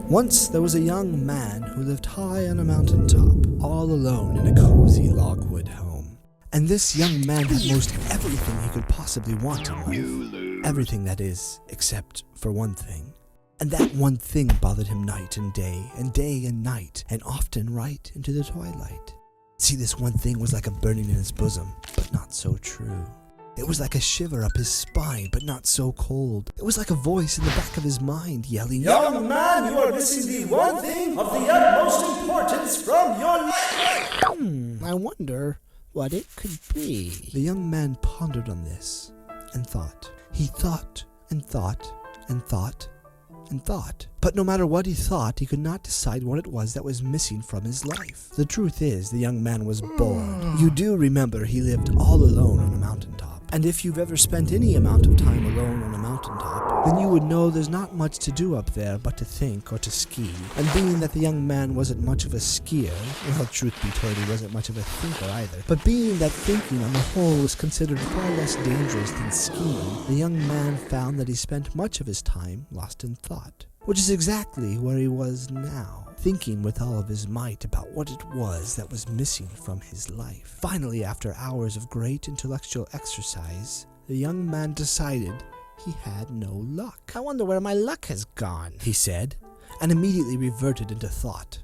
Once there was a young man who lived high on a mountaintop, all alone in a cozy logwood home. And this young man had most everything he could possibly want in life. Everything, that is, except for one thing. And that one thing bothered him night and day and night, and often right into the twilight. See, this one thing was like a burning in his bosom, but not so true. It was like a shiver up his spine, but not so cold. It was like a voice in the back of his mind yelling, "Young man, you are missing the one thing of the utmost importance from your life." I wonder what it could be. The young man pondered on this and thought. He thought and thought and thought and thought. But no matter what he thought, he could not decide what it was that was missing from his life. The truth is, the young man was bored. You do remember he lived all alone on a mountaintop. And if you've ever spent any amount of time alone on a mountaintop, then you would know there's not much to do up there but to think or to ski. And being that the young man wasn't much of a skier, well, truth be told, he wasn't much of a thinker either, but being that thinking on the whole was considered far less dangerous than skiing, the young man found that he spent much of his time lost in thought. Which is exactly where he was now, thinking with all of his might about what it was that was missing from his life. Finally, after hours of great intellectual exercise, the young man decided he had no luck. "I wonder where my luck has gone," he said, and immediately reverted into thought.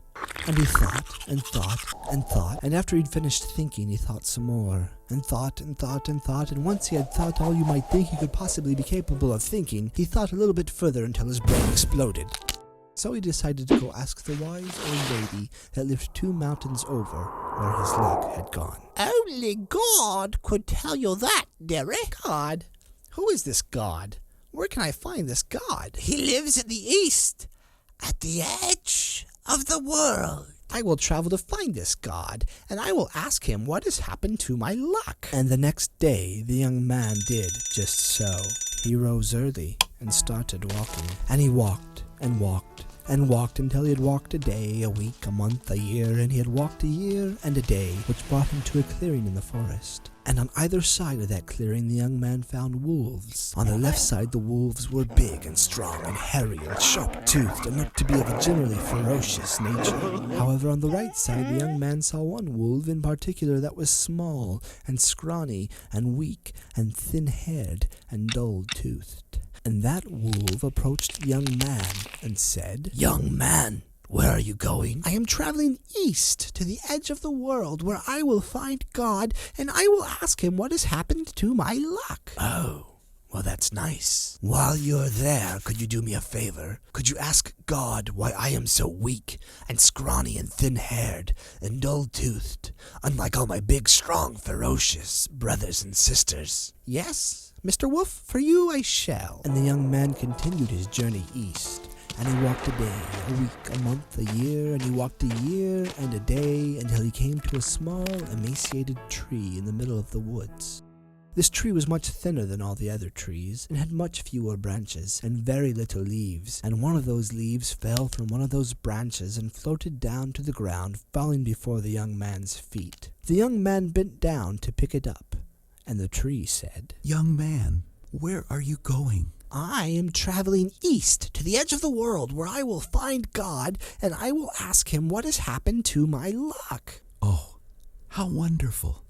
And he thought and thought and thought, and after he'd finished thinking, he thought some more, and thought and thought and thought, and once he had thought all you might think he could possibly be capable of thinking, he thought a little bit further until his brain exploded. So he decided to go ask the wise old lady that lived 2 mountains over where his luck had gone. "Only God could tell you that, dearie." God? Who is this God? Where can I find this God? "He lives in the east, at the edge of the world." "I will travel to find this God, and I will ask him what has happened to my luck." And the next day, the young man did just so. He rose early and started walking, and he walked and walked and walked until he had walked a day, a week, a month, a year, and he had walked a year and a day, which brought him to a clearing in the forest. And on either side of that clearing, the young man found wolves. On the left side, the wolves were big and strong and hairy and sharp-toothed and looked to be of a generally ferocious nature. However, on the right side, the young man saw one wolf in particular that was small and scrawny and weak and thin-haired and dull-toothed. And that wolf approached the young man and said, "Young man, where are you going?" "I am traveling east to the edge of the world where I will find God, and I will ask him what has happened to my luck." "Oh, well, that's nice. While you're there, could you do me a favor? Could you ask God why I am so weak and scrawny and thin-haired and dull-toothed, unlike all my big, strong, ferocious brothers and sisters?" "Yes, Mr. Wolf, for you I shall." And the young man continued his journey east. And he walked a day, a week, a month, a year, and he walked a year and a day until he came to a small, emaciated tree in the middle of the woods. This tree was much thinner than all the other trees, and had much fewer branches, and very little leaves, and one of those leaves fell from one of those branches and floated down to the ground, falling before the young man's feet. The young man bent down to pick it up, and the tree said, "Young man, where are you going?" "I am traveling east to the edge of the world where I will find God, and I will ask him what has happened to my luck." "Oh, how wonderful.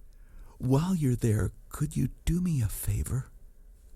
While you're there, could you do me a favor?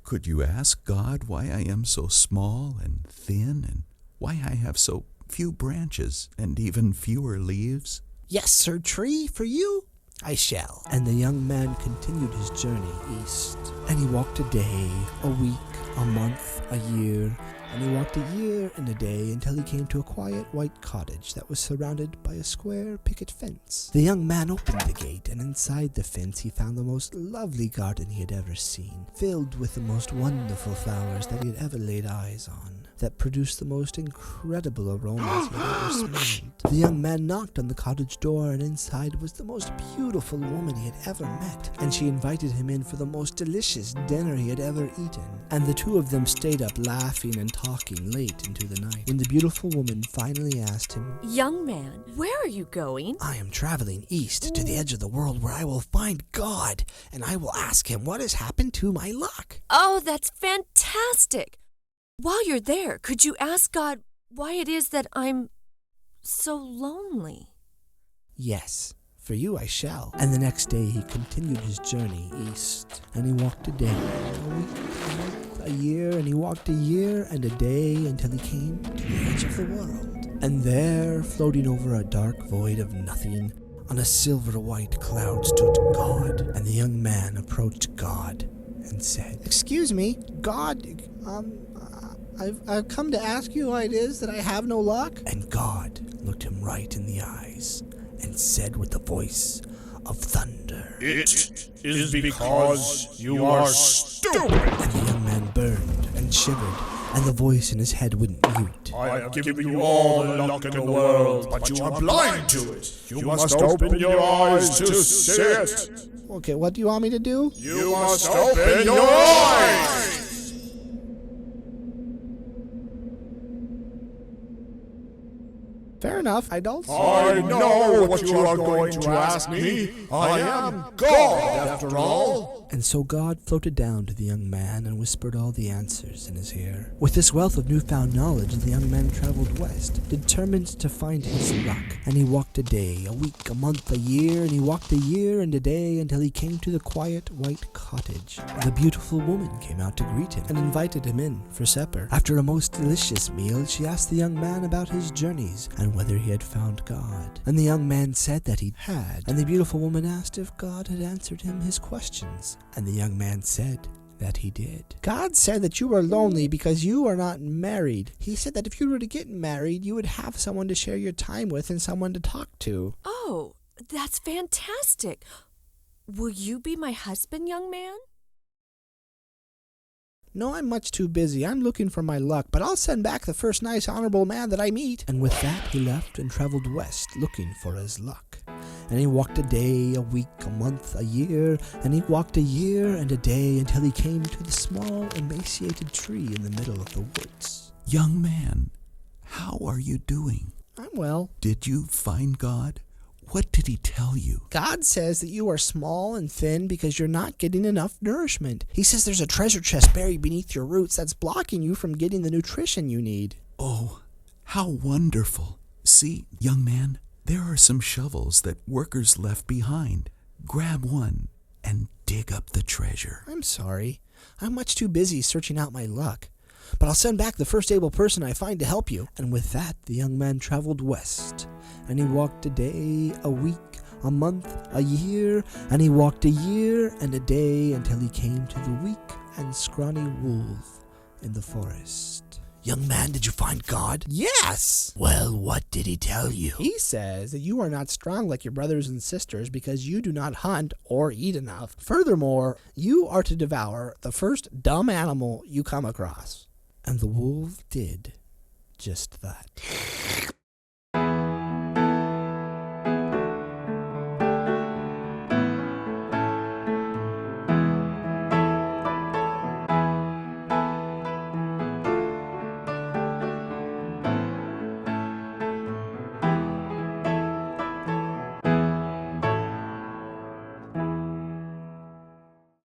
Could you ask God why I am so small and thin, and why I have so few branches and even fewer leaves?" "Yes, Sir Tree, for you I shall." And the young man continued his journey east, and he walked a day, a week, a month, a year, and he walked a year and a day until he came to a quiet white cottage that was surrounded by a square picket fence. The young man opened the gate, and inside the fence he found the most lovely garden he had ever seen, filled with the most wonderful flowers that he had ever laid eyes on. that produced the most incredible aromas he had ever smelled. The young man knocked on the cottage door, and inside was the most beautiful woman he had ever met, and she invited him in for the most delicious dinner he had ever eaten. And the two of them stayed up laughing and talking late into the night, when the beautiful woman finally asked him, Young man, where are you going? I am traveling east to the edge of the world where I will find God, and I will ask him what has happened to my luck. Oh, that's fantastic! While you're there, could you ask God why it is that I'm so lonely? Yes, for you I shall. And the next day he continued his journey east, and he walked a day, a week, a month, a year, and he walked a year and a day until he came to the edge of the world. And there, floating over a dark void of nothing, on a silver-white cloud stood God. And the young man approached God and said, Excuse me, God, I've come to ask you why it is that I have no luck. And God looked him right in the eyes and said with the voice of thunder, It is because you are stupid. And the young man burned and shivered, and the voice in his head went mute. I have given you all the luck in the world, but you are blind to it. You must open your eyes to see it. Okay, what do you want me to do? You must open your eyes. Fair enough, I don't. I know what you are going to ask me. I am God, after all. And so God floated down to the young man and whispered all the answers in his ear. With this wealth of newfound knowledge, the young man traveled west, determined to find his luck. And he walked a day, a week, a month, a year, and he walked a year and a day until he came to the quiet white cottage. The beautiful woman came out to greet him and invited him in for supper. After a most delicious meal, she asked the young man about his journeys and whether he had found God. And the young man said that he had. And the beautiful woman asked if God had answered him his questions. And the young man said that he did. God said that you were lonely because you are not married. He said that if you were to get married, you would have someone to share your time with and someone to talk to. Oh, that's fantastic. Will you be my husband, young man? No, I'm much too busy. I'm looking for my luck, but I'll send back the first nice honorable man that I meet. And with that, he left and traveled west looking for his luck. And he walked a day, a week, a month, a year, and he walked a year and a day until he came to the small, emaciated tree in the middle of the woods. Young man, how are you doing? I'm well. Did you find God? What did he tell you? God says that you are small and thin because you're not getting enough nourishment. He says there's a treasure chest buried beneath your roots that's blocking you from getting the nutrition you need. Oh, how wonderful. See, young man, there are some shovels that workers left behind. Grab one and dig up the treasure. I'm sorry. I'm much too busy searching out my luck. But I'll send back the first able person I find to help you. And with that, the young man traveled west. And he walked a day, a week, a month, a year, and he walked a year and a day until he came to the weak and scrawny wolf in the forest. Young man, did you find God? Yes! Well, what did he tell you? He says that you are not strong like your brothers and sisters because you do not hunt or eat enough. Furthermore, you are to devour the first dumb animal you come across. And the wolf did just that.